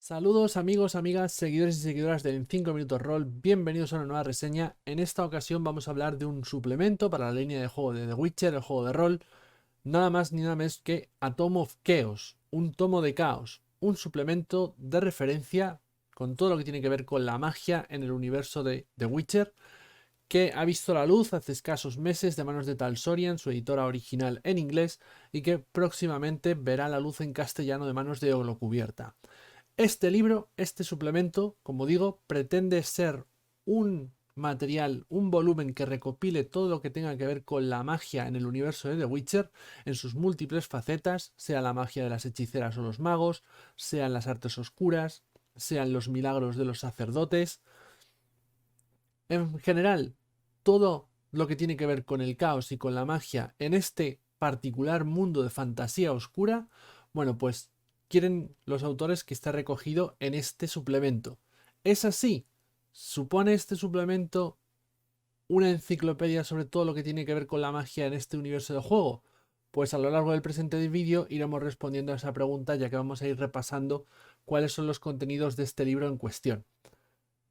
Saludos amigos, amigas, seguidores y seguidoras del 5 Minutos Roll, bienvenidos a una nueva reseña. En esta ocasión vamos a hablar de un suplemento para la línea de juego de The Witcher, el juego de rol, nada más ni nada menos que A Tome of Chaos, un tomo de caos, un suplemento de referencia con todo lo que tiene que ver con la magia en el universo de The Witcher, que ha visto la luz hace escasos meses de manos de Talsorian, su editora original en inglés, y que próximamente verá la luz en castellano de manos de Oglocubierta. Este libro, este suplemento, como digo, pretende ser un material, un volumen que recopile todo lo que tenga que ver con la magia en el universo de The Witcher, en sus múltiples facetas, sea la magia de las hechiceras o los magos, sean las artes oscuras, sean los milagros de los sacerdotes. En general, todo lo que tiene que ver con el caos y con la magia en este particular mundo de fantasía oscura, bueno, pues quieren los autores que esté recogido en este suplemento. Es así, supone este suplemento una enciclopedia sobre todo lo que tiene que ver con la magia en este universo de juego. Pues a lo largo del presente vídeo iremos respondiendo a esa pregunta, ya que vamos a ir repasando cuáles son los contenidos de este libro en cuestión.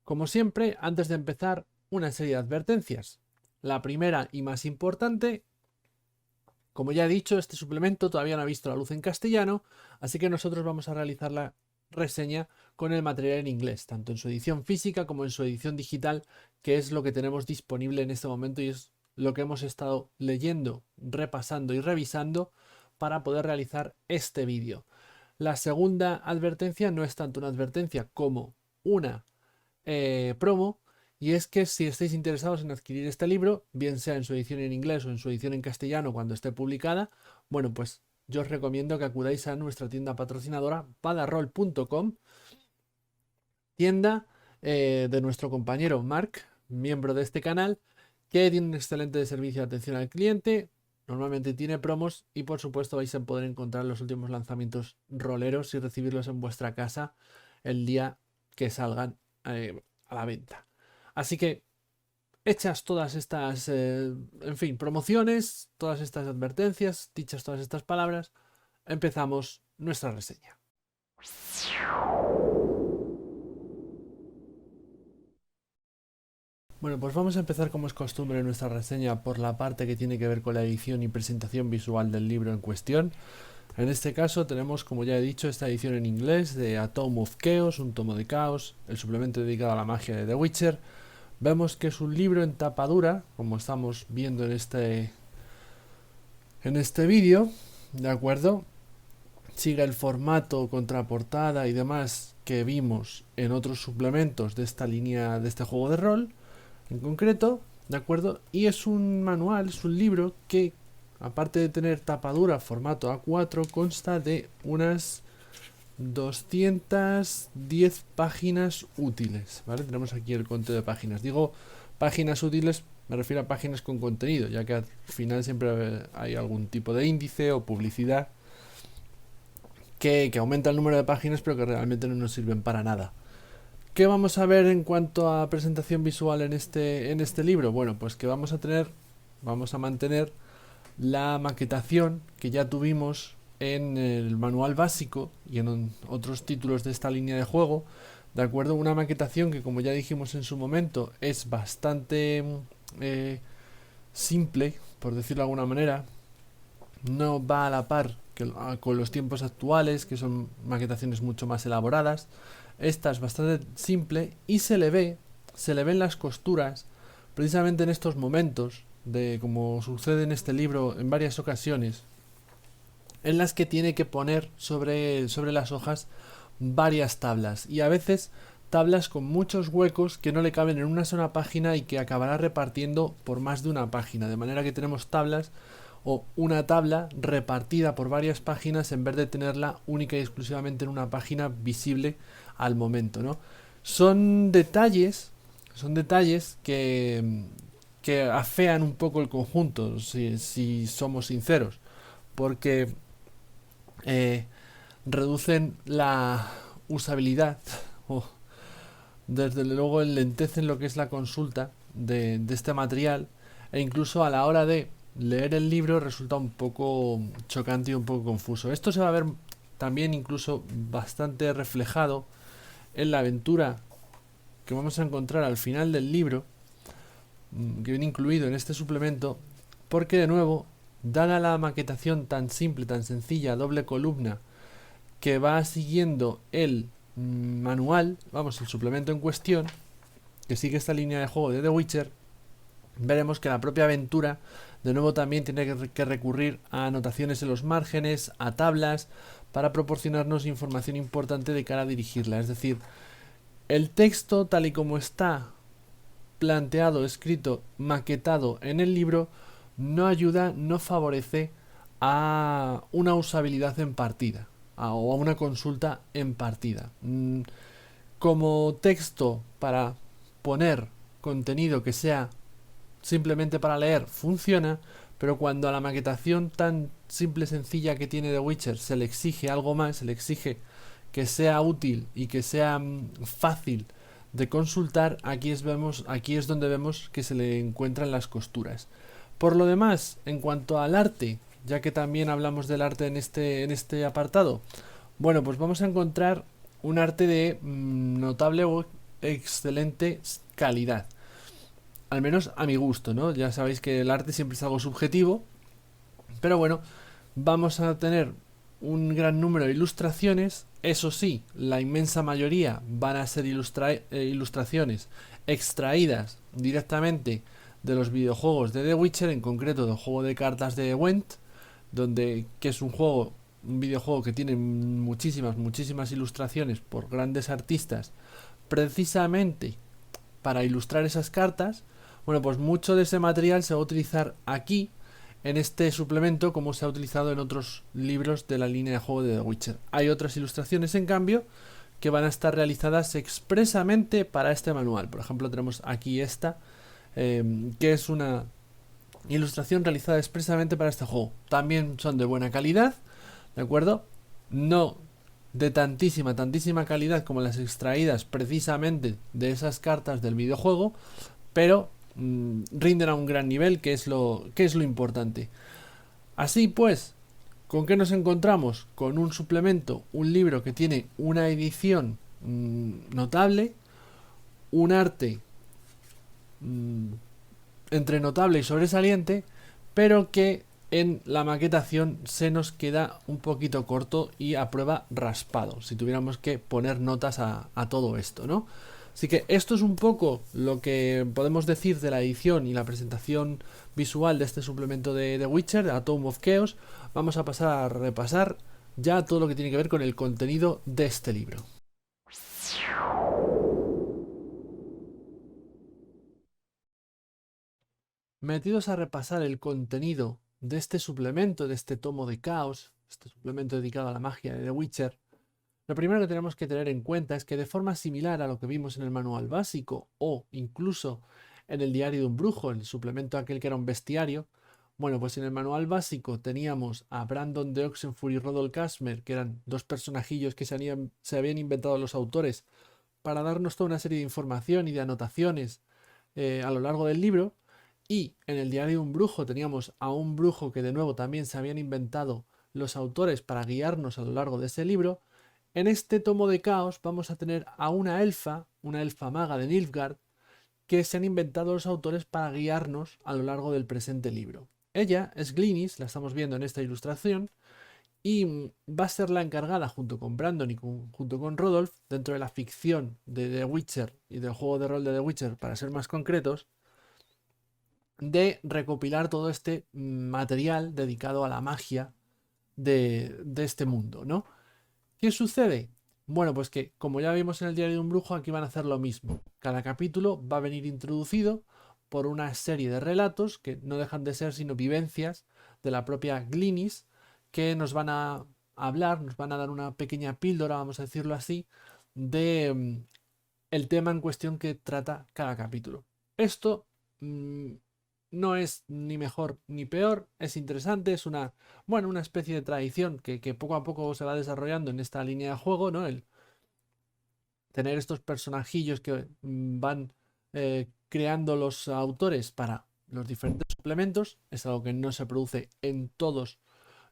Como siempre, antes de empezar, una serie de advertencias. La primera y más importante: como ya he dicho, este suplemento todavía no ha visto la luz en castellano, así que nosotros vamos a realizar la reseña con el material en inglés, tanto en su edición física como en su edición digital, que es lo que tenemos disponible en este momento y es lo que hemos estado leyendo, repasando y revisando para poder realizar este vídeo. La segunda advertencia no es tanto una advertencia como una promo, y es que si estáis interesados en adquirir este libro, bien sea en su edición en inglés o en su edición en castellano cuando esté publicada, bueno, pues yo os recomiendo que acudáis a nuestra tienda patrocinadora padarroll.com, tienda de nuestro compañero Mark, miembro de este canal, que tiene un excelente servicio de atención al cliente. Normalmente tiene promos y por supuesto vais a poder encontrar los últimos lanzamientos roleros y recibirlos en vuestra casa el día que salgan a la venta. Así que hechas todas estas, en fin, promociones, todas estas advertencias, dichas todas estas palabras, empezamos nuestra reseña. Bueno, pues vamos a empezar como es costumbre en nuestra reseña por la parte que tiene que ver con la edición y presentación visual del libro en cuestión. En este caso tenemos, como ya he dicho, esta edición en inglés de A Tome of Chaos, un tomo de caos, el suplemento dedicado a la magia de The Witcher. Vemos que es un libro en tapa dura, como estamos viendo en este vídeo, ¿de acuerdo? Sigue el formato contraportada y demás que vimos en otros suplementos de esta línea, de este juego de rol en concreto, ¿de acuerdo? Y es un manual, es un libro que, aparte de tener tapadura formato A4, consta de unas 210 páginas útiles, ¿vale? Tenemos aquí el conteo de páginas. Digo páginas útiles, me refiero a páginas con contenido, ya que al final siempre hay algún tipo de índice o publicidad que aumenta el número de páginas, pero que realmente no nos sirven para nada. ¿Qué vamos a ver en cuanto a presentación visual en este libro? Bueno, pues que vamos a mantener la maquetación que ya tuvimos en el manual básico y en otros títulos de esta línea de juego, ¿de acuerdo? Una maquetación que, como ya dijimos en su momento, es bastante simple, por decirlo de alguna manera. No va a la par con los tiempos actuales, que son maquetaciones mucho más elaboradas. Esta es bastante simple y se le ven las costuras, precisamente en estos momentos, de como sucede en este libro en varias ocasiones, en las que tiene que poner sobre las hojas varias tablas, y a veces tablas con muchos huecos que no le caben en una sola página y que acabará repartiendo por más de una página, de manera que tenemos tablas o una tabla repartida por varias páginas en vez de tenerla única y exclusivamente en una página visible al momento, ¿no? Son detalles que afean un poco el conjunto, si somos sinceros, porque eh, reducen la usabilidad o desde luego enlentecen lo que es la consulta de este material, e incluso a la hora de leer el libro resulta un poco chocante y un poco confuso. Esto se va a ver también incluso bastante reflejado en la aventura que vamos a encontrar al final del libro, que viene incluido en este suplemento, porque de nuevo, dada la maquetación tan simple, tan sencilla, doble columna, que va siguiendo el manual, vamos, el suplemento en cuestión, que sigue esta línea de juego de The Witcher, veremos que la propia aventura de nuevo también tiene que recurrir a anotaciones en los márgenes, a tablas, para proporcionarnos información importante de cara a dirigirla. Es decir, el texto tal y como está planteado, escrito, maquetado en el libro, no ayuda, no favorece a una usabilidad en partida o a una consulta en partida. Como texto para poner contenido que sea simplemente para leer funciona, pero cuando a la maquetación tan simple y sencilla que tiene The Witcher se le exige algo más, se le exige que sea útil y que sea fácil de consultar, aquí es donde vemos que se le encuentran las costuras. Por lo demás, en cuanto al arte, ya que también hablamos del arte en este apartado, bueno, pues vamos a encontrar un arte de notable o excelente calidad. Al menos a mi gusto, ¿no? Ya sabéis que el arte siempre es algo subjetivo, pero bueno, vamos a tener un gran número de ilustraciones. Eso sí, la inmensa mayoría van a ser ilustraciones extraídas directamente de los videojuegos de The Witcher, en concreto del juego de cartas de Gwent, que es un videojuego que tiene muchísimas ilustraciones por grandes artistas, precisamente para ilustrar esas cartas. Bueno, pues mucho de ese material se va a utilizar aquí en este suplemento, como se ha utilizado en otros libros de la línea de juego de The Witcher. Hay otras ilustraciones, en cambio, que van a estar realizadas expresamente para este manual. Por ejemplo, tenemos aquí esta, que es una ilustración realizada expresamente para este juego. También son de buena calidad, ¿de acuerdo? No de tantísima calidad como las extraídas precisamente de esas cartas del videojuego, pero rinden a un gran nivel, que es lo importante. Así pues, ¿con qué nos encontramos? Con un suplemento, un libro que tiene una edición notable, un arte entre notable y sobresaliente, pero que en la maquetación se nos queda un poquito corto y a prueba raspado, si tuviéramos que poner notas a todo esto, ¿no? Así que esto es un poco lo que podemos decir de la edición y la presentación visual de este suplemento de The Witcher, de A Tome of Chaos. Vamos a pasar a repasar ya todo lo que tiene que ver con el contenido de este libro. Metidos a repasar el contenido de este suplemento, de este tomo de caos, este suplemento dedicado a la magia de The Witcher, lo primero que tenemos que tener en cuenta es que de forma similar a lo que vimos en el manual básico o incluso en el diario de un brujo, el suplemento aquel que era un bestiario, bueno, pues en el manual básico teníamos a Brandon de Oxenfurt y Rodol Kazmer, que eran dos personajillos que se habían inventado los autores para darnos toda una serie de información y de anotaciones a lo largo del libro. Y en el diario de un brujo teníamos a un brujo que de nuevo también se habían inventado los autores para guiarnos a lo largo de ese libro. En este tomo de caos vamos a tener a una elfa maga de Nilfgaard, que se han inventado los autores para guiarnos a lo largo del presente libro. Ella es Glynis, la estamos viendo en esta ilustración, y va a ser la encargada, junto con Brandon y junto con Rodolph, dentro de la ficción de The Witcher y del juego de rol de The Witcher, para ser más concretos, de recopilar todo este material dedicado a la magia de este mundo, ¿no? ¿Qué sucede? Bueno, pues que, como ya vimos en el diario de un brujo, aquí van a hacer lo mismo. Cada capítulo va a venir introducido por una serie de relatos que no dejan de ser sino vivencias de la propia Glynis, que nos van a hablar, nos van a dar una pequeña píldora, vamos a decirlo así, de el tema en cuestión que trata cada capítulo. Esto no es ni mejor ni peor, es interesante, es una especie de tradición que poco a poco se va desarrollando en esta línea de juego, ¿no? El tener estos personajillos que van creando los autores para los diferentes suplementos es algo que no se produce en todos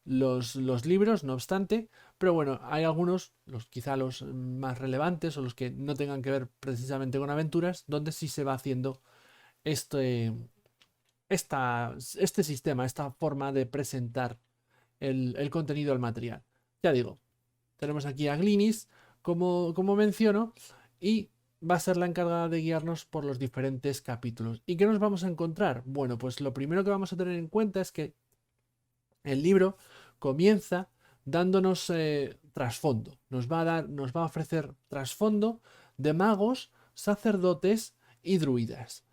los libros, no obstante, pero bueno, hay algunos, quizá los más relevantes o los que no tengan que ver precisamente con aventuras, donde sí se va haciendo este, este sistema, esta forma de presentar el contenido al material. Ya digo, tenemos aquí a Glinis, como menciono, y va a ser la encargada de guiarnos por los diferentes capítulos. ¿Y qué nos vamos a encontrar? Bueno, pues lo primero que vamos a tener en cuenta es que el libro comienza dándonos trasfondo. Nos va a ofrecer trasfondo de magos, sacerdotes y druidas.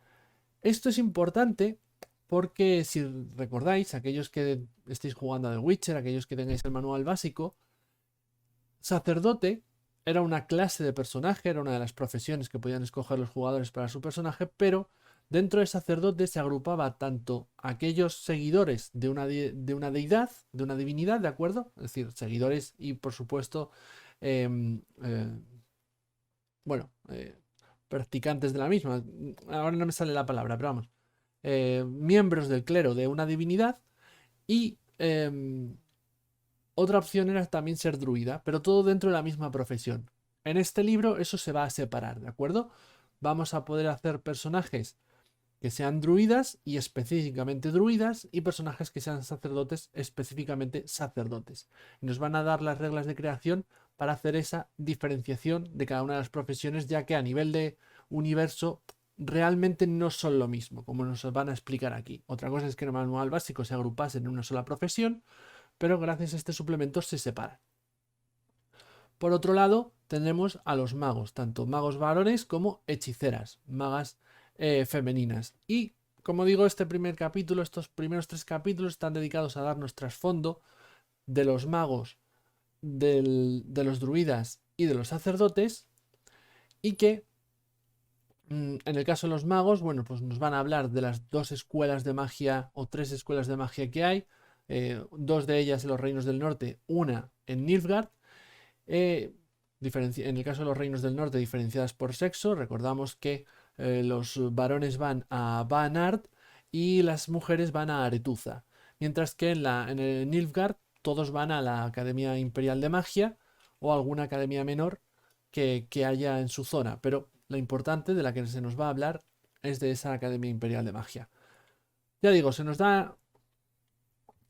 Esto es importante porque si recordáis, aquellos que estéis jugando a The Witcher, aquellos que tengáis el manual básico, sacerdote era una clase de personaje, era una de las profesiones que podían escoger los jugadores para su personaje, pero dentro de sacerdote se agrupaba tanto aquellos seguidores de una deidad, de una divinidad, ¿de acuerdo? Es decir, seguidores y por supuesto, eh, eh, bueno, practicantes de la misma. Ahora no me sale la palabra, pero vamos. Miembros del clero de una divinidad y otra opción era también ser druida, pero todo dentro de la misma profesión. En este libro eso se va a separar, ¿de acuerdo? Vamos a poder hacer personajes que sean druidas y específicamente druidas y personajes que sean sacerdotes específicamente sacerdotes. Y nos van a dar las reglas de creación para hacer esa diferenciación de cada una de las profesiones, ya que a nivel de universo realmente no son lo mismo, como nos van a explicar aquí. Otra cosa es que en el manual básico se agrupasen en una sola profesión, pero gracias a este suplemento se separan. Por otro lado, tendremos a los magos, tanto magos varones como hechiceras, magas femeninas. Y como digo, este primer capítulo, estos primeros 3 capítulos están dedicados a darnos trasfondo de los magos, de los druidas y de los sacerdotes, y que en el caso de los magos, bueno, pues nos van a hablar de las 2 escuelas de magia o 3 escuelas de magia que hay, 2 de ellas en los reinos del norte, una en Nilfgaard. En el caso de los reinos del norte, diferenciadas por sexo, recordamos que los varones van a Vanard y las mujeres van a Aretuza, mientras que en el Nilfgaard todos van a la Academia Imperial de Magia o alguna academia menor que haya en su zona, pero la importante de la que se nos va a hablar es de esa Academia Imperial de Magia. Ya digo, se nos da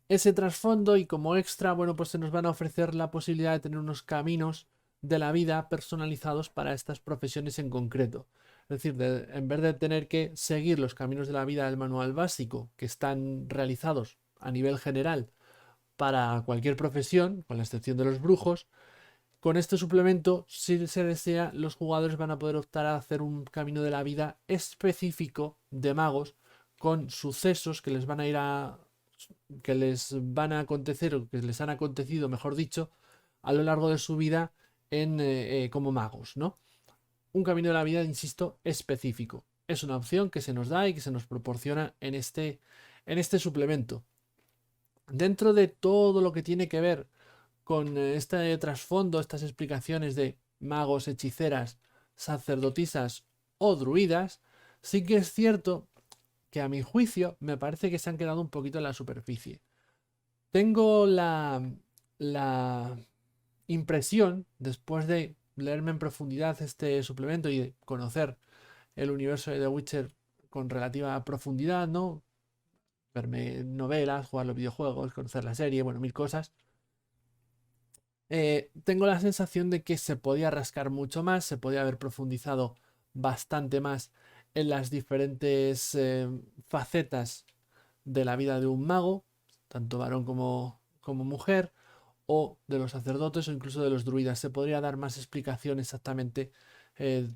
ese trasfondo y como extra, bueno, pues se nos van a ofrecer la posibilidad de tener unos caminos de la vida personalizados para estas profesiones en concreto. Es decir, en vez de tener que seguir los caminos de la vida del manual básico que están realizados a nivel general para cualquier profesión, con la excepción de los brujos, con este suplemento, si se desea, los jugadores van a poder optar a hacer un camino de la vida específico de magos con sucesos que les van a ir a que les van a acontecer o que les han acontecido, mejor dicho, a lo largo de su vida como magos, ¿no? Un camino de la vida, insisto, específico. Es una opción que se nos da y que se nos proporciona en este suplemento. Dentro de todo lo que tiene que ver con este trasfondo, estas explicaciones de magos, hechiceras, sacerdotisas o druidas, sí que es cierto que a mi juicio me parece que se han quedado un poquito en la superficie. Tengo la impresión, después de leerme en profundidad este suplemento y de conocer el universo de The Witcher con relativa profundidad, ¿no? Verme novelas, jugar los videojuegos, conocer la serie, bueno, mil cosas. Tengo la sensación de que se podía rascar mucho más, se podía haber profundizado bastante más en las diferentes facetas de la vida de un mago, tanto varón como mujer, o de los sacerdotes o incluso de los druidas. Se podría dar más explicación exactamente eh,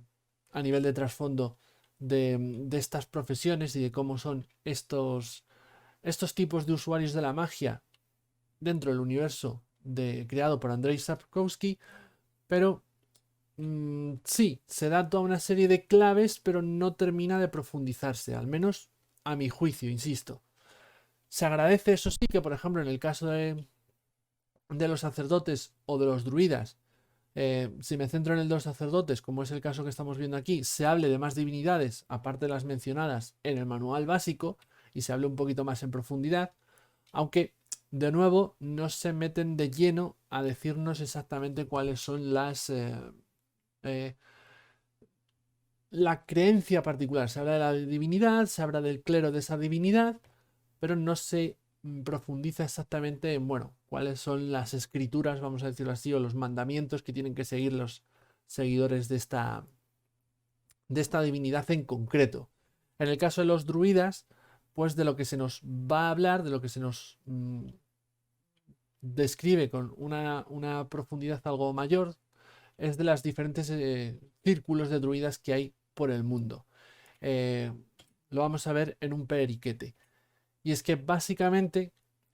a nivel de trasfondo de estas profesiones y de cómo son estos tipos de usuarios de la magia dentro del universo creado por Andrzej Sapkowski, pero sí, se da toda una serie de claves, pero no termina de profundizarse, al menos a mi juicio, insisto. Se agradece, eso sí, que por ejemplo en el caso de los sacerdotes o de los druidas, si me centro en el de los sacerdotes, como es el caso que estamos viendo aquí, se hable de más divinidades, aparte de las mencionadas en el manual básico, y se hable un poquito más en profundidad, aunque de nuevo, no se meten de lleno a decirnos exactamente cuáles son eh, la creencia particular. Se habla de la divinidad, se habla del clero de esa divinidad, pero no se profundiza exactamente en, bueno, cuáles son las escrituras, vamos a decirlo así, o los mandamientos que tienen que seguir los seguidores de esta divinidad en concreto. En el caso de los druidas, pues de lo que se nos va a hablar, de lo que se nos describe con una profundidad algo mayor, es de las diferentes círculos de druidas que hay por el mundo. Eh, lo vamos a ver en un periquete. Y es que básicamente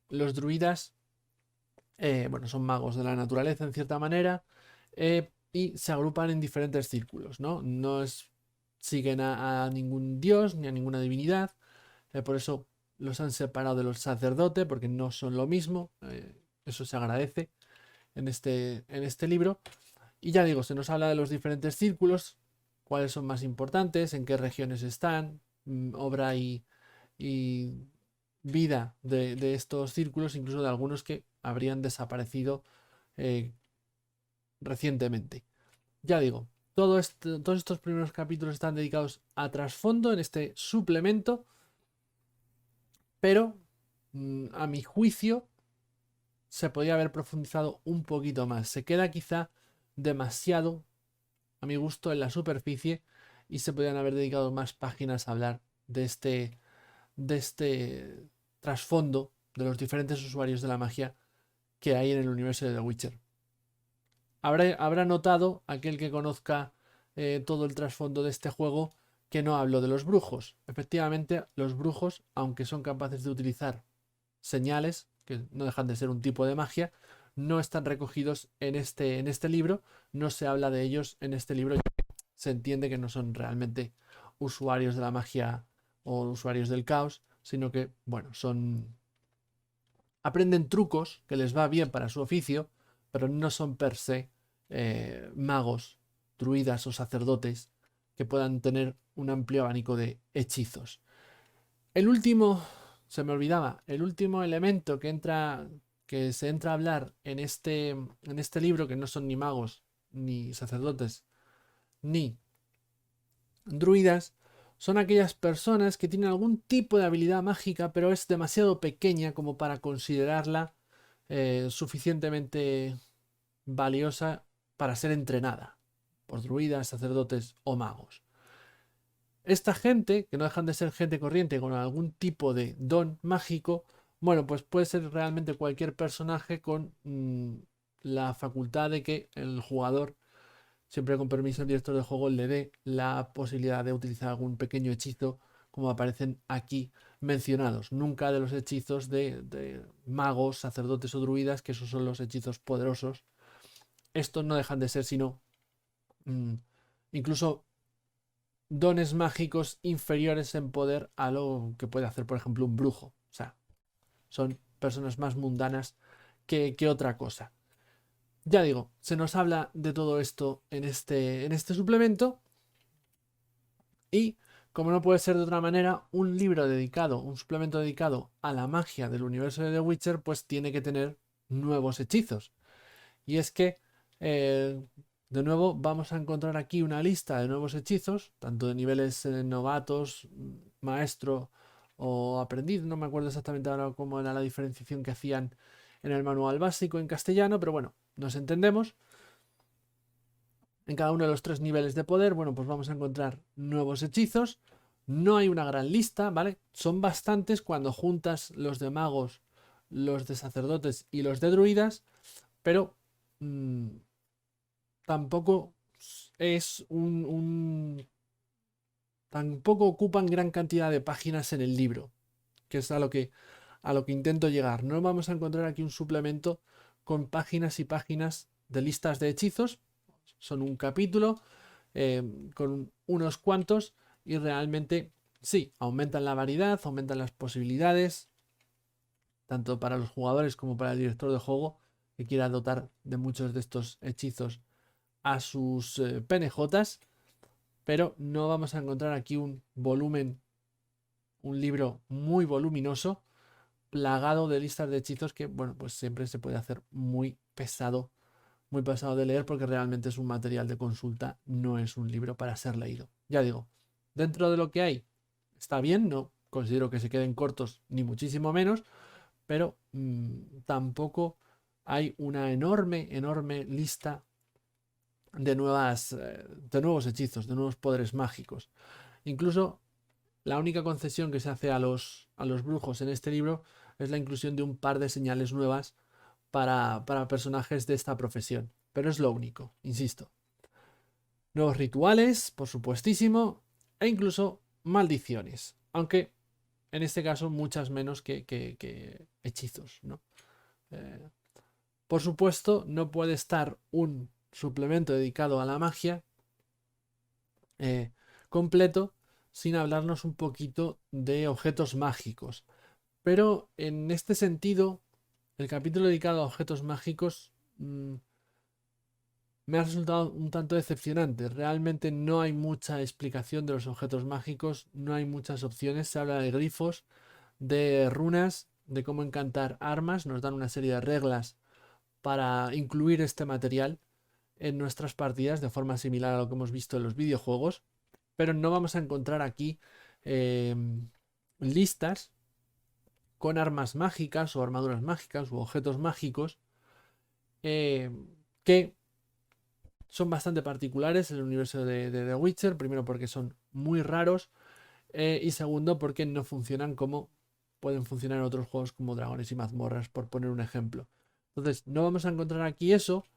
los druidas, bueno, son magos de la naturaleza en cierta manera, y se agrupan en diferentes círculos, ¿no? Siguen a ningún dios ni a ninguna divinidad, por eso los han separado de los sacerdotes, porque no son lo mismo, eso se agradece en este libro. Y ya digo, se nos habla de los diferentes círculos, cuáles son más importantes, en qué regiones están, obra y vida de estos círculos, incluso de algunos que habrían desaparecido eh, recientemente. Ya digo, todos estos primeros capítulos están dedicados a trasfondo en este suplemento, pero a mi juicio se podría haber profundizado un poquito más. Se queda quizá demasiado, a mi gusto, en la superficie y se podrían haber dedicado más páginas a hablar de este trasfondo de los diferentes usuarios de la magia que hay en el universo de The Witcher. Habrá notado aquel que conozca todo el trasfondo de este juego que no hablo de los brujos. Efectivamente, los brujos, aunque son capaces de utilizar señales, que no dejan de ser un tipo de magia, no están recogidos en este libro, no se habla de ellos en este libro, se entiende que no son realmente usuarios de la magia o usuarios del caos, sino que, bueno, aprenden trucos que les va bien para su oficio, pero no son per se magos, druidas o sacerdotes que puedan tener un amplio abanico de hechizos. El último, se me olvidaba, el último elemento que se entra a hablar en este libro, que no son ni magos, ni sacerdotes, ni druidas, son aquellas personas que tienen algún tipo de habilidad mágica, pero es demasiado pequeña como para considerarla suficientemente valiosa para ser entrenada por druidas, sacerdotes o magos. Esta gente, que no dejan de ser gente corriente con algún tipo de don mágico, bueno, pues puede ser realmente cualquier personaje con la facultad de que el jugador, siempre con permiso del director del juego, le dé la posibilidad de utilizar algún pequeño hechizo, como aparecen aquí mencionados. Nunca de los hechizos de magos, sacerdotes o druidas, que esos son los hechizos poderosos. Estos no dejan de ser sino mmm, incluso dones mágicos inferiores en poder a lo que puede hacer, por ejemplo, un brujo. O sea, son personas más mundanas que otra cosa. Ya digo, se nos habla de todo esto en este suplemento y, como no puede ser de otra manera, un libro dedicado, un suplemento dedicado a la magia del universo de The Witcher, pues tiene que tener nuevos hechizos. Y es que, de nuevo, vamos a encontrar aquí una lista de nuevos hechizos, tanto de niveles novatos, maestro o aprendiz. No me acuerdo exactamente ahora cómo era la diferenciación que hacían en el manual básico en castellano, pero bueno, nos entendemos. En cada uno de los 3 niveles de poder, bueno, pues vamos a encontrar nuevos hechizos. No hay una gran lista, ¿vale? Son bastantes cuando juntas los de magos, los de sacerdotes y los de druidas, pero tampoco es tampoco ocupan gran cantidad de páginas en el libro, que es a lo que intento llegar. No vamos a encontrar aquí un suplemento con páginas y páginas de listas de hechizos. Son un capítulo con unos cuantos y realmente sí, aumentan la variedad, aumentan las posibilidades, tanto para los jugadores como para el director de juego que quiera dotar de muchos de estos hechizos a sus PNJs, pero no vamos a encontrar aquí un volumen, un libro muy voluminoso, plagado de listas de hechizos que, bueno, pues siempre se puede hacer muy pesado de leer porque realmente es un material de consulta, no es un libro para ser leído. Ya digo, dentro de lo que hay, está bien, no considero que se queden cortos ni muchísimo menos, pero tampoco hay una enorme lista de nuevos hechizos, de nuevos poderes mágicos. Incluso la única concesión que se hace a los brujos en este libro es la inclusión de un par de señales nuevas para personajes de esta profesión. Pero es lo único, insisto. Nuevos rituales, por supuestísimo, e incluso maldiciones. Aunque en este caso muchas menos que hechizos, ¿no? Eh, por supuesto, no puede estar un suplemento dedicado a la magia eh, completo sin hablarnos un poquito de objetos mágicos. Pero en este sentido, el capítulo dedicado a objetos mágicos me ha resultado un tanto decepcionante. Realmente no hay mucha explicación de los objetos mágicos, no hay muchas opciones. Se habla de grifos, de runas, de cómo encantar armas. Nos dan una serie de reglas para incluir este material en nuestras partidas de forma similar a lo que hemos visto en los videojuegos. Pero no vamos a encontrar aquí eh, listas con armas mágicas o armaduras mágicas u objetos mágicos eh, que son bastante particulares en el universo de The Witcher. Primero porque son muy raros y segundo porque no funcionan como pueden funcionar en otros juegos como Dragones y Mazmorras, por poner un ejemplo. Entonces no vamos a encontrar aquí eso,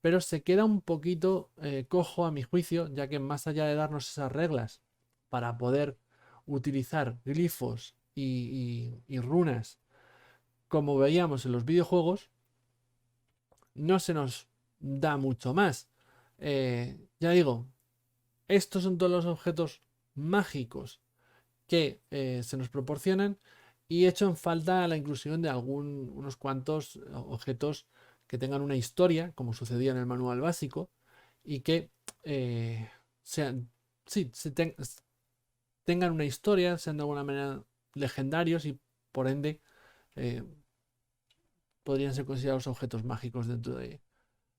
pero se queda un poquito cojo a mi juicio, ya que más allá de darnos esas reglas para poder utilizar glifos y runas como veíamos en los videojuegos, no se nos da mucho más. Ya digo, estos son todos los objetos mágicos que se nos proporcionan y hecho en falta la inclusión de unos cuantos objetos que tengan una historia, como sucedía en el manual básico, y que sean, sí, tengan una historia, sean de alguna manera legendarios y por ende eh, podrían ser considerados objetos mágicos dentro de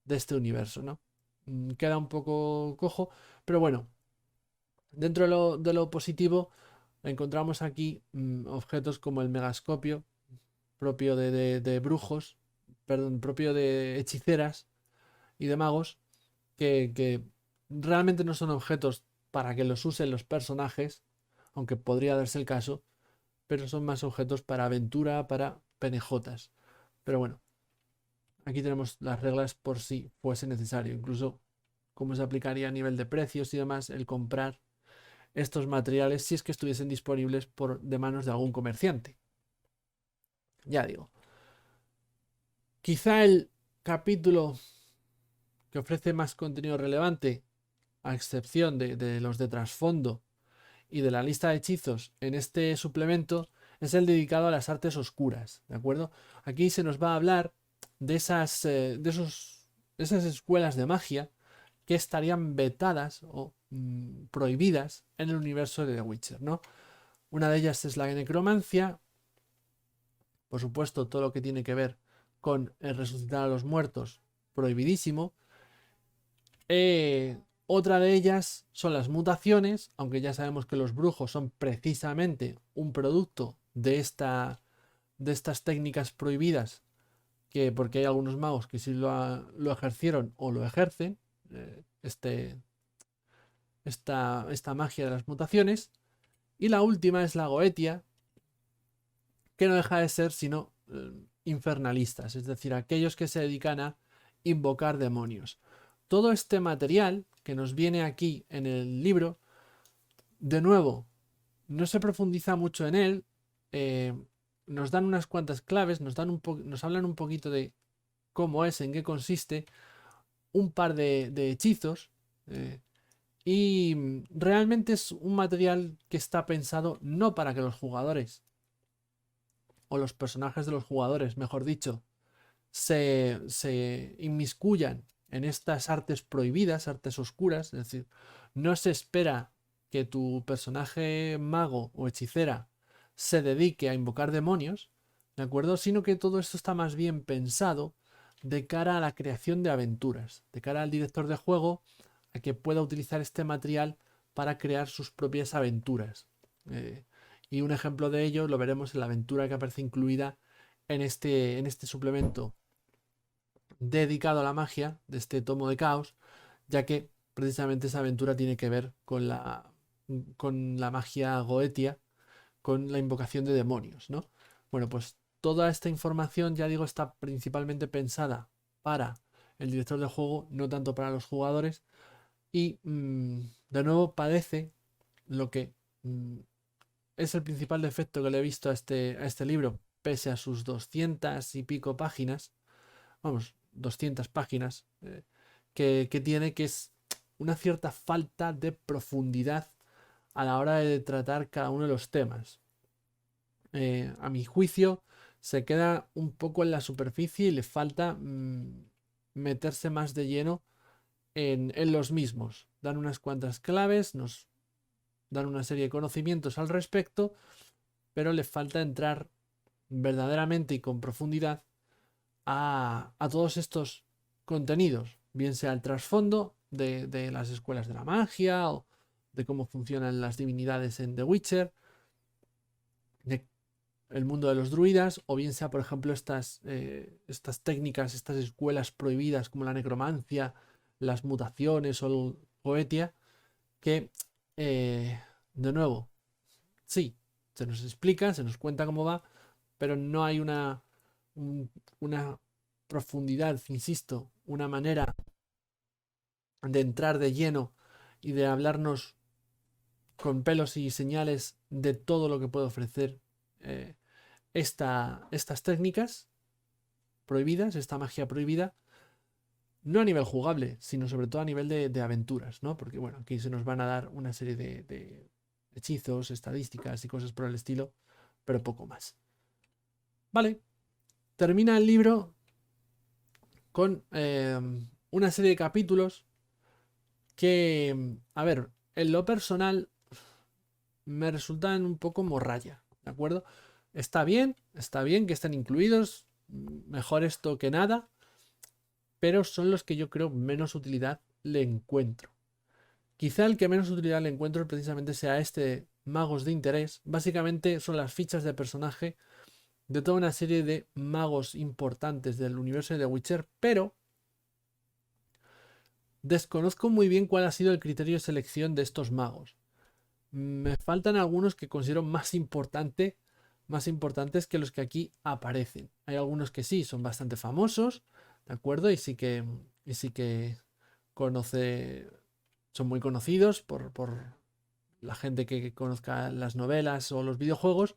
este universo, ¿no? Queda un poco cojo, pero bueno, dentro de lo positivo encontramos aquí objetos como el megascopio, propio de brujos, perdón, propio de hechiceras y de magos, que realmente no son objetos para que los usen los personajes, aunque podría darse el caso, pero son más objetos para aventura, para penejotas. Pero bueno, aquí tenemos las reglas por si fuese necesario, incluso cómo se aplicaría a nivel de precios y demás el comprar estos materiales si es que estuviesen disponibles de manos de algún comerciante. Ya digo, quizá el capítulo que ofrece más contenido relevante, a excepción de los de trasfondo y de la lista de hechizos en este suplemento, es el dedicado a las artes oscuras, ¿de acuerdo? Aquí se nos va a hablar de esas escuelas de magia que estarían vetadas o prohibidas en el universo de The Witcher, ¿no? Una de ellas es la necromancia, por supuesto, todo lo que tiene que ver con el resucitar a los muertos, prohibidísimo. Otra de ellas son las mutaciones, aunque ya sabemos que los brujos son precisamente un producto de estas técnicas prohibidas, porque hay algunos magos que sí lo ejercieron o lo ejercen, esta magia de las mutaciones. Y la última es la Goetia, que no deja de ser sino infernalistas, es decir, aquellos que se dedican a invocar demonios. Todo este material que nos viene aquí en el libro, de nuevo, no se profundiza mucho en él, nos dan unas cuantas claves, nos hablan un poquito de cómo es, en qué consiste, un par de hechizos, y realmente es un material que está pensado no para que los jugadores, o los personajes de los jugadores, mejor dicho, se inmiscuyan en estas artes prohibidas, artes oscuras, es decir, no se espera que tu personaje mago o hechicera se dedique a invocar demonios, ¿de acuerdo? Sino que todo esto está más bien pensado de cara a la creación de aventuras, de cara al director de juego a que pueda utilizar este material para crear sus propias aventuras. Y un ejemplo de ello lo veremos en la aventura que aparece incluida en este suplemento dedicado a la magia de este tomo de caos, ya que precisamente esa aventura tiene que ver con la magia goetia, con la invocación de demonios, ¿no? Bueno, pues toda esta información, ya digo, está principalmente pensada para el director de juego, no tanto para los jugadores, y de nuevo padece lo que es el principal defecto que le he visto a este libro, pese a sus 200 y pico páginas, vamos, 200 páginas, que tiene, que es una cierta falta de profundidad a la hora de tratar cada uno de los temas. A mi juicio, se queda un poco en la superficie y le falta meterse más de lleno en los mismos. Dan unas cuantas claves, nos dan una serie de conocimientos al respecto, pero le falta entrar verdaderamente y con profundidad a todos estos contenidos, bien sea el trasfondo de las escuelas de la magia o de cómo funcionan las divinidades en The Witcher, de el mundo de los druidas, o bien sea, por ejemplo, estas técnicas, estas escuelas prohibidas como la necromancia, las mutaciones o el goetia, que, de nuevo, sí, se nos explica, se nos cuenta cómo va, pero no hay una profundidad, insisto, una manera de entrar de lleno y de hablarnos con pelos y señales de todo lo que puede ofrecer eh, estas técnicas prohibidas, esta magia prohibida, no a nivel jugable, sino sobre todo a nivel de aventuras, ¿no? Porque bueno, aquí se nos van a dar una serie de hechizos, estadísticas y cosas por el estilo, pero poco más. Vale, termina el libro con una serie de capítulos que, a ver, en lo personal me resultan un poco morralla, ¿de acuerdo? Está bien que estén incluidos, mejor esto que nada, pero son los que yo creo menos utilidad le encuentro. Quizá el que menos utilidad le encuentro precisamente sea este magos de interés. Básicamente son las fichas de personaje de toda una serie de magos importantes del universo de The Witcher, pero desconozco muy bien cuál ha sido el criterio de selección de estos magos. Me faltan algunos que considero más importantes que los que aquí aparecen. Hay algunos que sí, son bastante famosos, ¿de acuerdo? Y sí que conoce, son muy conocidos por la gente que conozca las novelas o los videojuegos,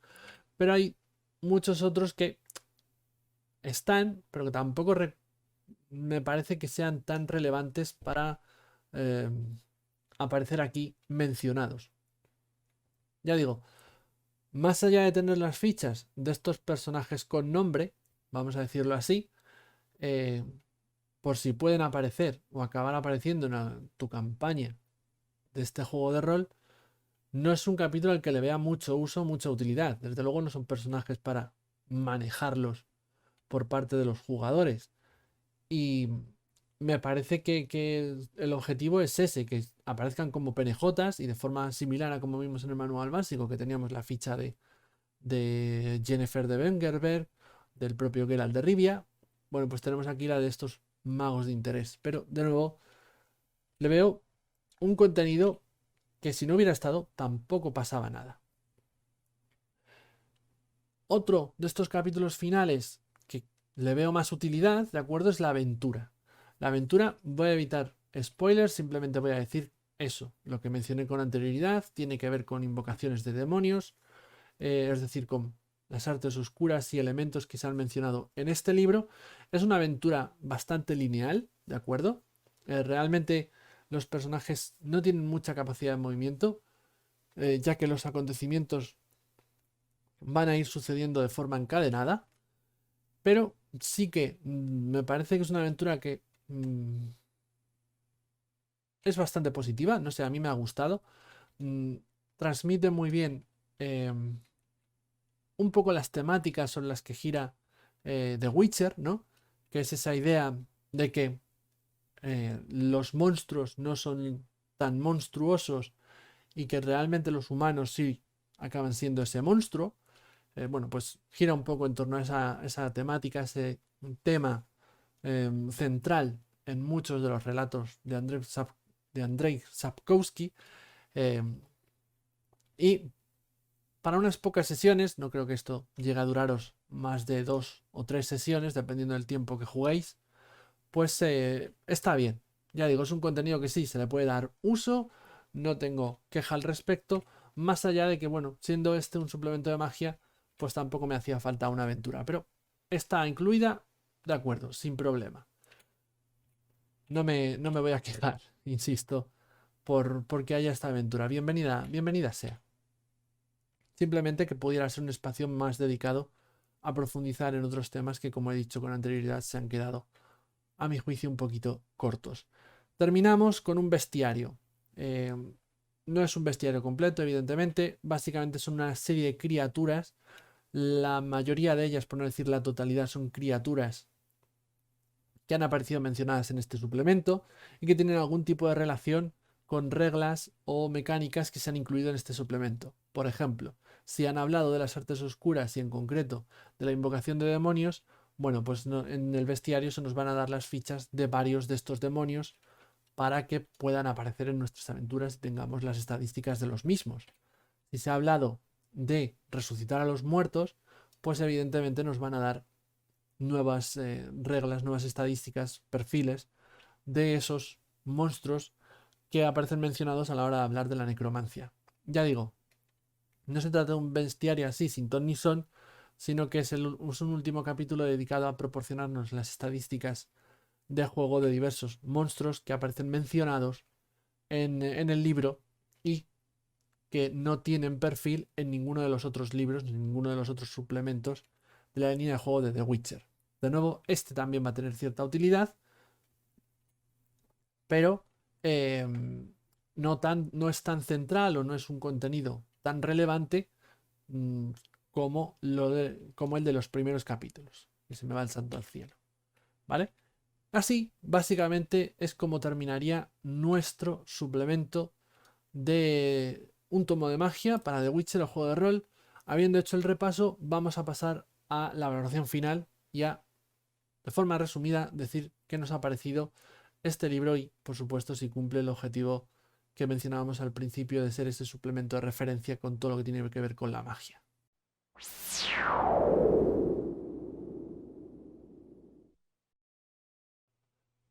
pero hay muchos otros que están, pero que tampoco me parece que sean tan relevantes para eh, aparecer aquí mencionados. Ya digo, más allá de tener las fichas de estos personajes con nombre, vamos a decirlo así, eh, por si pueden aparecer o acabar apareciendo en tu campaña de este juego de rol, no es un capítulo al que le vea mucho uso, mucha utilidad. Desde luego no son personajes para manejarlos por parte de los jugadores. Y me parece que el objetivo es ese, que aparezcan como PNJs y de forma similar a como vimos en el manual básico, que teníamos la ficha de Jennifer de Wengerberg, del propio Geralt de Rivia. Bueno, pues tenemos aquí la de estos magos de interés. Pero de nuevo, le veo un contenido que si no hubiera estado, tampoco pasaba nada. Otro de estos capítulos finales que le veo más utilidad, ¿de acuerdo? Es la aventura. La aventura, voy a evitar spoilers, simplemente voy a decir eso. Lo que mencioné con anterioridad tiene que ver con invocaciones de demonios, es decir, con las artes oscuras y elementos que se han mencionado en este libro. Es una aventura bastante lineal, ¿de acuerdo? Realmente los personajes no tienen mucha capacidad de movimiento, ya que los acontecimientos van a ir sucediendo de forma encadenada, pero sí que me parece que es una aventura que es bastante positiva, no sé, a mí me ha gustado, mm, transmite muy bien eh, un poco las temáticas son las que gira The Witcher, ¿no? Que es esa idea de que los monstruos no son tan monstruosos y que realmente los humanos sí acaban siendo ese monstruo. Bueno, pues gira un poco en torno a esa temática, ese tema central en muchos de los relatos de Andrzej Sapkowski. eh, y para unas pocas sesiones, no creo que esto llegue a duraros más de 2 o 3 sesiones, dependiendo del tiempo que juguéis, pues está bien. Ya digo, es un contenido que sí, se le puede dar uso, no tengo queja al respecto, más allá de que, bueno, siendo este un suplemento de magia, pues tampoco me hacía falta una aventura, pero está incluida, de acuerdo, sin problema. No me voy a quejar, insisto, porque haya esta aventura. Bienvenida, bienvenida sea. Simplemente que pudiera ser un espacio más dedicado a profundizar en otros temas que, como he dicho con anterioridad, se han quedado, a mi juicio, un poquito cortos. Terminamos con un bestiario. Eh, no es un bestiario completo, evidentemente. Básicamente son una serie de criaturas. La mayoría de ellas, por no decir la totalidad, son criaturas que han aparecido mencionadas en este suplemento y que tienen algún tipo de relación con reglas o mecánicas que se han incluido en este suplemento. Por ejemplo, si han hablado de las artes oscuras y en concreto de la invocación de demonios, bueno, pues en el bestiario se nos van a dar las fichas de varios de estos demonios para que puedan aparecer en nuestras aventuras y tengamos las estadísticas de los mismos. Si se ha hablado de resucitar a los muertos, pues evidentemente nos van a dar nuevas reglas, nuevas estadísticas, perfiles de esos monstruos que aparecen mencionados a la hora de hablar de la necromancia. Ya digo, no se trata de un bestiario así, sin ton ni son, sino que es un último capítulo dedicado a proporcionarnos las estadísticas de juego de diversos monstruos que aparecen mencionados en el libro y que no tienen perfil en ninguno de los otros libros, ni en ninguno de los otros suplementos de la línea de juego de The Witcher. De nuevo, este también va a tener cierta utilidad, pero eh, no es tan central o no es un contenido tan relevante mmm, como el de los primeros capítulos. Y se me va el santo al cielo. ¿Vale? Así, básicamente, es como terminaría nuestro suplemento de un tomo de magia para The Witcher, el juego de rol. Habiendo hecho el repaso, vamos a pasar a la valoración final y a, de forma resumida, decir qué nos ha parecido este libro y, por supuesto, si cumple el objetivo que mencionábamos al principio de ser ese suplemento de referencia con todo lo que tiene que ver con la magia.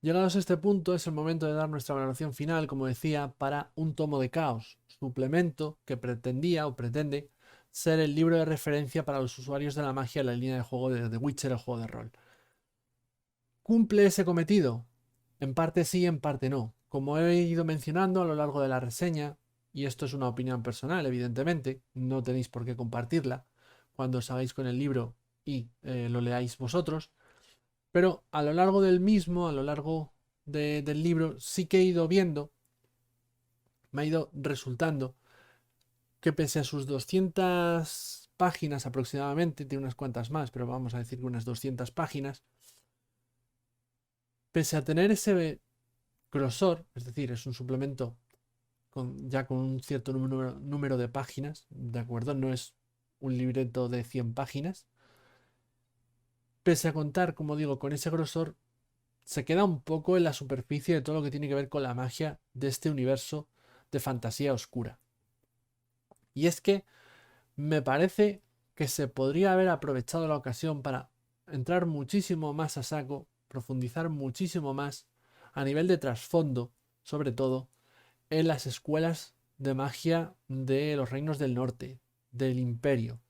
Llegados a este punto, es el momento de dar nuestra valoración final, como decía, para Un tomo de caos, suplemento que pretendía o pretende ser el libro de referencia para los usuarios de la magia en la línea de juego de The Witcher, el juego de rol. ¿Cumple ese cometido? En parte sí, en parte no. Como he ido mencionando a lo largo de la reseña, y esto es una opinión personal, evidentemente, no tenéis por qué compartirla cuando os hagáis con el libro y lo leáis vosotros, pero a lo largo del mismo, a lo largo del libro, sí que he ido viendo, me ha ido resultando que pese a sus 200 páginas aproximadamente, tiene unas cuantas más, pero vamos a decir que unas 200 páginas, pese a tener ese grosor, es decir, es un suplemento ya con un cierto número de páginas, ¿de acuerdo? No es un libreto de 100 páginas. Pese a contar, como digo, con ese grosor, se queda un poco en la superficie de todo lo que tiene que ver con la magia de este universo de fantasía oscura. Y es que me parece que se podría haber aprovechado la ocasión para entrar muchísimo más a saco, profundizar muchísimo más a nivel de trasfondo, sobre todo, en las escuelas de magia de los reinos del norte, del imperio.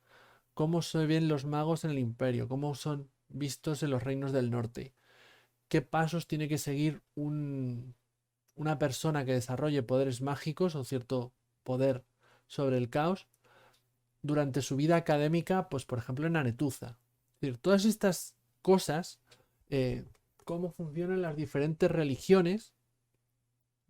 Cómo se ven los magos en el imperio, cómo son vistos en los reinos del norte. Qué pasos tiene que seguir una persona que desarrolle poderes mágicos o cierto poder sobre el caos durante su vida académica, pues por ejemplo en Aretuza. Es decir, todas estas cosas, eh, cómo funcionan las diferentes religiones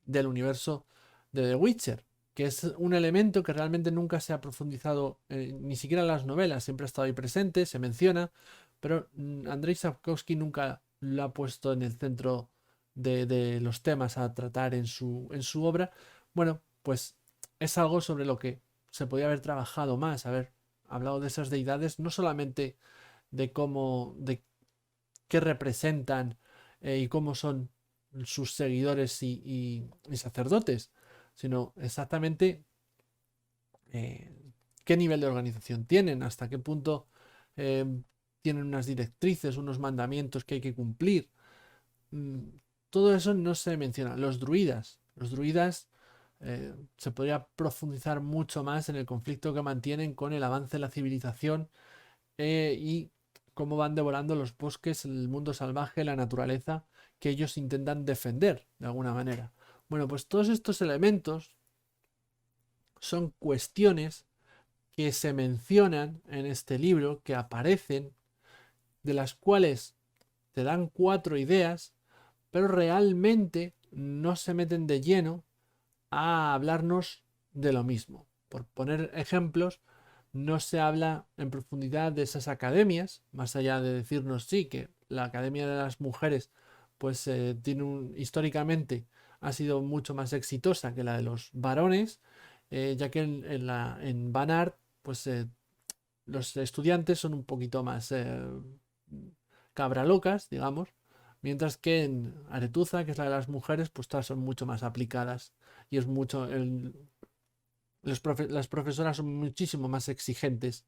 del universo de The Witcher. que es un elemento que realmente nunca se ha profundizado, ni siquiera en las novelas, siempre ha estado ahí presente, se menciona, pero Andrzej Sapkowski nunca lo ha puesto en el centro de los temas a tratar en su obra. Bueno, pues es algo sobre lo que se podía haber trabajado más, haber hablado de esas deidades, no solamente de cómo, de qué representan y cómo son sus seguidores y sacerdotes, sino exactamente eh, qué nivel de organización tienen, hasta qué punto eh, tienen unas directrices, unos mandamientos que hay que cumplir. Mm, Todo eso no se menciona. Los druidas se podría profundizar mucho más en el conflicto que mantienen con el avance de la civilización y cómo van devorando los bosques, el mundo salvaje, la naturaleza que ellos intentan defender de alguna manera. Bueno, pues todos estos elementos son cuestiones que se mencionan en este libro, que aparecen, de las cuales te dan 4 ideas, pero realmente no se meten de lleno a hablarnos de lo mismo. Por poner ejemplos, no se habla en profundidad de esas academias, más allá de decirnos sí, que la Academia de las Mujeres, pues históricamente ha sido mucho más exitosa que la de los varones, ya que en Banart, pues los estudiantes son un poquito más cabralocas, digamos, mientras que en Aretuza, que es la de las mujeres, pues todas son mucho más aplicadas y es mucho las profesoras son muchísimo más exigentes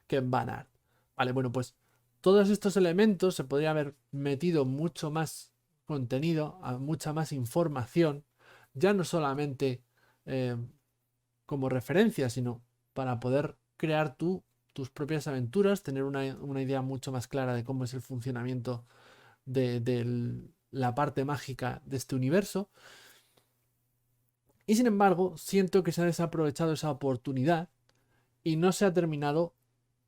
que en Banart. Vale, bueno, pues todos estos elementos se podría haber metido mucho más contenido, a mucha más información, ya no solamente eh, como referencia, sino para poder crear tú tus propias aventuras, tener una idea mucho más clara de cómo es el funcionamiento de la parte mágica de este universo. Y sin embargo, siento que se ha desaprovechado esa oportunidad y no se ha terminado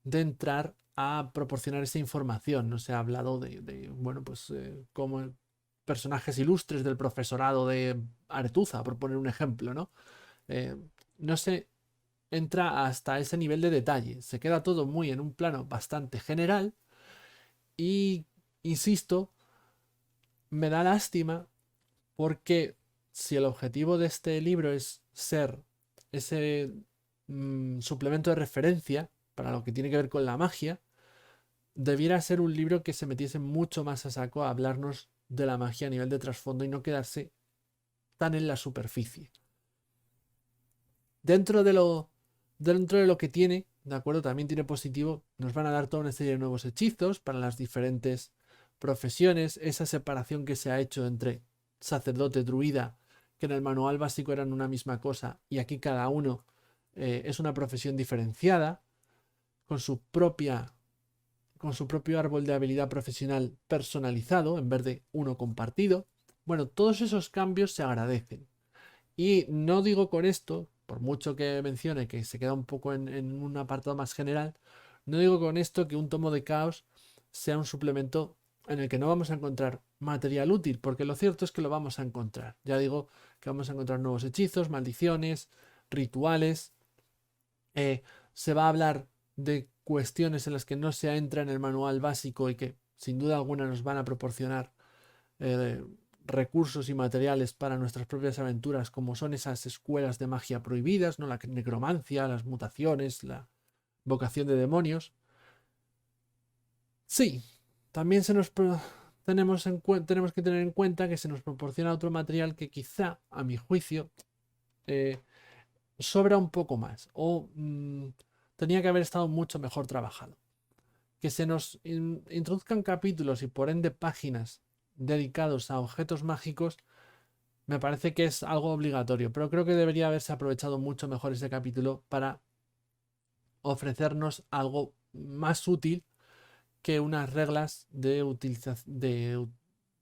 de entrar a proporcionar esa información. No se ha hablado bueno, pues como personajes ilustres del profesorado de Aretuza, por poner un ejemplo, ¿no? Eh, no se entra hasta ese nivel de detalle. Se queda todo muy en un plano bastante general y, insisto, me da lástima porque si el objetivo de este libro es ser ese suplemento de referencia para lo que tiene que ver con la magia, debiera ser un libro que se metiese mucho más a saco a hablarnos de la magia a nivel de trasfondo y no quedarse tan en la superficie. Dentro de lo, dentro de lo que tiene, de acuerdo, también tiene positivo, nos van a dar toda una serie de nuevos hechizos para las diferentes profesiones, esa separación que se ha hecho entre sacerdote, druida, que en el manual básico eran una misma cosa, y aquí cada uno es una profesión diferenciada, con su propia, con su propio árbol de habilidad profesional personalizado, en vez de uno compartido. Bueno, todos esos cambios se agradecen. Y no digo con esto, por mucho que mencione que se queda un poco en un apartado más general, no digo con esto que un tomo de caos sea un suplemento en el que no vamos a encontrar material útil, porque lo cierto es que lo vamos a encontrar. Ya digo que vamos a encontrar nuevos hechizos, maldiciones, rituales. Se va a hablar de cuestiones en las que no se entra en el manual básico y que sin duda alguna nos van a proporcionar eh, recursos y materiales para nuestras propias aventuras, como son esas escuelas de magia prohibidas, ¿no? La necromancia, las mutaciones, la vocación de demonios. Sí, también tenemos que tener en cuenta que se nos proporciona otro material que quizá, a mi juicio, eh, sobra un poco más o tenía que haber estado mucho mejor trabajado. Que se nos introduzcan capítulos y por ende páginas dedicados a objetos mágicos me parece que es algo obligatorio, pero creo que debería haberse aprovechado mucho mejor ese capítulo para ofrecernos algo más útil que unas reglas de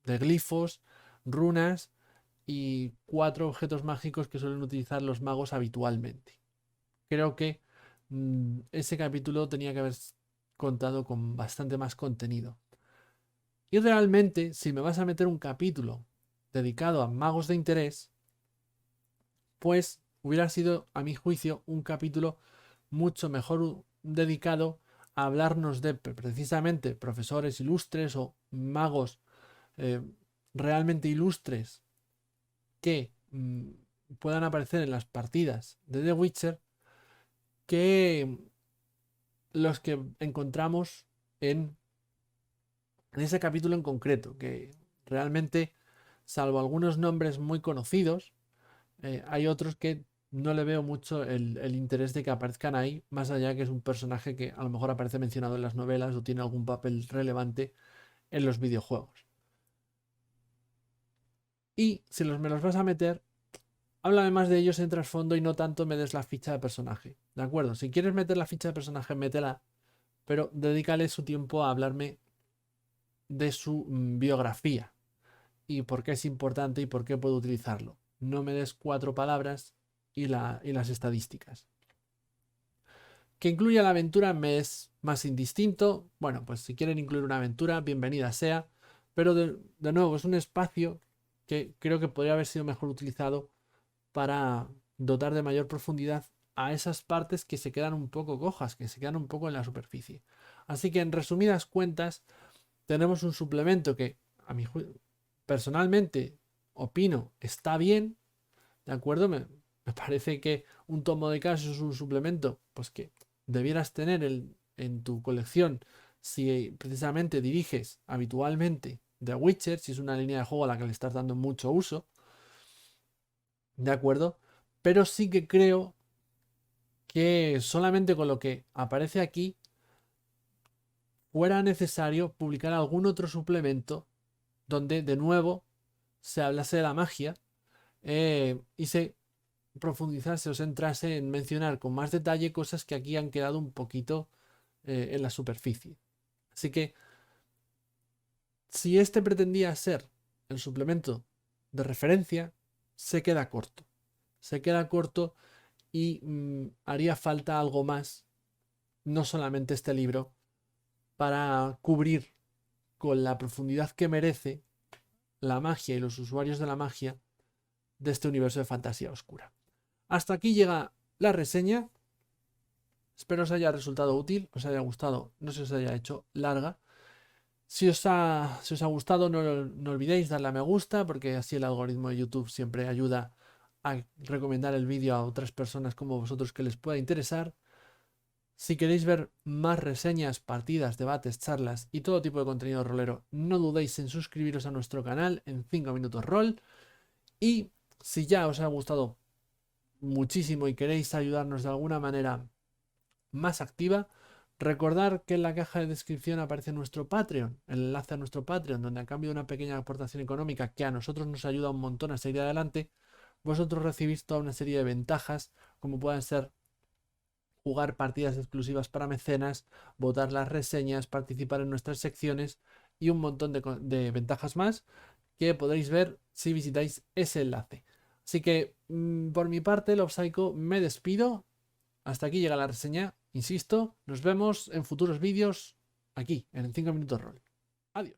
glifos, runas y 4 objetos mágicos que suelen utilizar los magos habitualmente. Creo que ese capítulo tenía que haber contado con bastante más contenido. Y realmente, si me vas a meter un capítulo dedicado a magos de interés, pues hubiera sido, a mi juicio, un capítulo mucho mejor dedicado a hablarnos de precisamente profesores ilustres o magos realmente ilustres que puedan aparecer en las partidas de The Witcher que los que encontramos en ese capítulo en concreto, que realmente, salvo algunos nombres muy conocidos, hay otros que no le veo mucho el interés de que aparezcan ahí, más allá que es un personaje que a lo mejor aparece mencionado en las novelas o tiene algún papel relevante en los videojuegos. Y si me los vas a meter, háblame más de ellos en trasfondo y no tanto me des la ficha de personaje. ¿De acuerdo? Si quieres meter la ficha de personaje, métela, pero dedícale su tiempo a hablarme de su biografía y por qué es importante y por qué puedo utilizarlo. No me des 4 palabras y las estadísticas. Que incluya la aventura me es más indistinto. Bueno, pues si quieren incluir una aventura, bienvenida sea. Pero de nuevo, es un espacio que creo que podría haber sido mejor utilizado para dotar de mayor profundidad a esas partes que se quedan un poco cojas, que se quedan un poco en la superficie. Así que en resumidas cuentas, tenemos un suplemento que a mi personalmente opino está bien, ¿de acuerdo? Me parece que un tomo de casos es un suplemento pues que debieras tener en tu colección si precisamente diriges habitualmente The Witcher, si es una línea de juego a la que le estás dando mucho uso, ¿de acuerdo? Pero sí que creo que solamente con lo que aparece aquí fuera necesario publicar algún otro suplemento donde de nuevo se hablase de la magia y se profundizase o se entrase en mencionar con más detalle cosas que aquí han quedado un poquito en la superficie. Así que si este pretendía ser el suplemento de referencia, se queda corto. Se queda corto y haría falta algo más, no solamente este libro, para cubrir con la profundidad que merece la magia y los usuarios de la magia de este universo de fantasía oscura. Hasta aquí llega la reseña. Espero os haya resultado útil, os haya gustado, no se os haya hecho larga. Si os ha gustado, no olvidéis darle a me gusta, porque así el algoritmo de YouTube siempre ayuda a recomendar el vídeo a otras personas como vosotros que les pueda interesar. Si queréis ver más reseñas, partidas, debates, charlas y todo tipo de contenido rolero, no dudéis en suscribiros a nuestro canal en 5 minutos rol. Y si ya os ha gustado muchísimo y queréis ayudarnos de alguna manera más activa, recordar que en la caja de descripción aparece nuestro Patreon, el enlace a nuestro Patreon, donde a cambio de una pequeña aportación económica que a nosotros nos ayuda un montón a seguir adelante, vosotros recibís toda una serie de ventajas, como pueden ser jugar partidas exclusivas para mecenas, votar las reseñas, participar en nuestras secciones y un montón de ventajas más que podréis ver si visitáis ese enlace. Así que por mi parte, Love Psycho, me despido. Hasta aquí llega la reseña. Insisto, nos vemos en futuros vídeos aquí, en 5 minutos rol. Adiós.